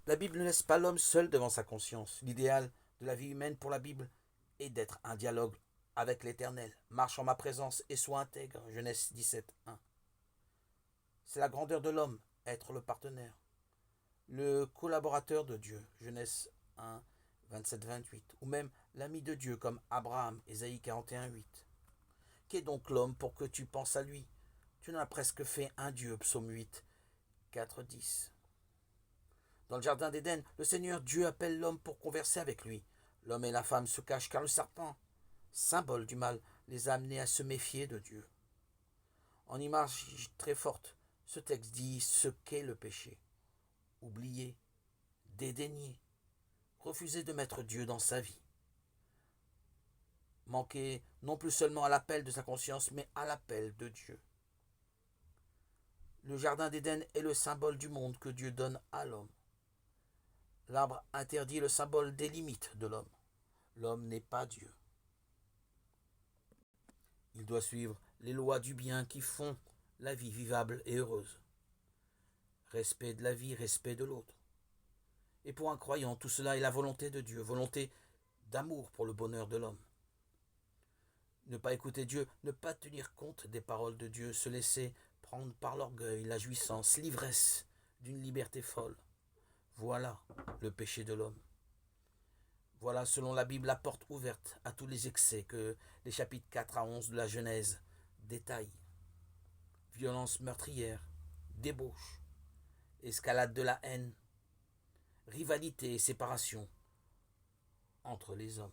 La Bible ne laisse pas l'homme seul devant sa conscience. L'idéal de la vie humaine pour la Bible est d'être un dialogue avec l'Éternel. Marche en ma présence et sois intègre. Genèse 17, 1. C'est la grandeur de l'homme, être le partenaire, le collaborateur de Dieu. Genèse 1, 27-28. Ou même l'ami de Dieu comme Abraham, Ésaïe 41, 8. Qu'est donc l'homme pour que tu penses à lui? Tu en as presque fait un Dieu. Psaume 8, 4, 10. Dans le jardin d'Éden, le Seigneur Dieu appelle l'homme pour converser avec lui. L'homme et la femme se cachent car le serpent, symbole du mal, les a amenés à se méfier de Dieu. En image très forte, ce texte dit ce qu'est le péché. Oublier, dédaigner, refuser de mettre Dieu dans sa vie. Manquer non plus seulement à l'appel de sa conscience, mais à l'appel de Dieu. Le jardin d'Éden est le symbole du monde que Dieu donne à l'homme. L'arbre interdit le symbole des limites de l'homme. L'homme n'est pas Dieu. Il doit suivre les lois du bien qui font la vie vivable et heureuse. Respect de la vie, respect de l'autre. Et pour un croyant, tout cela est la volonté de Dieu, volonté d'amour pour le bonheur de l'homme. Ne pas écouter Dieu, ne pas tenir compte des paroles de Dieu, se laisser prendre par l'orgueil, la jouissance, l'ivresse d'une liberté folle. Voilà le péché de l'homme. Voilà, selon la Bible, la porte ouverte à tous les excès que les chapitres 4 à 11 de la Genèse détaillent. Violence meurtrière, débauche, escalade de la haine, rivalité et séparation entre les hommes.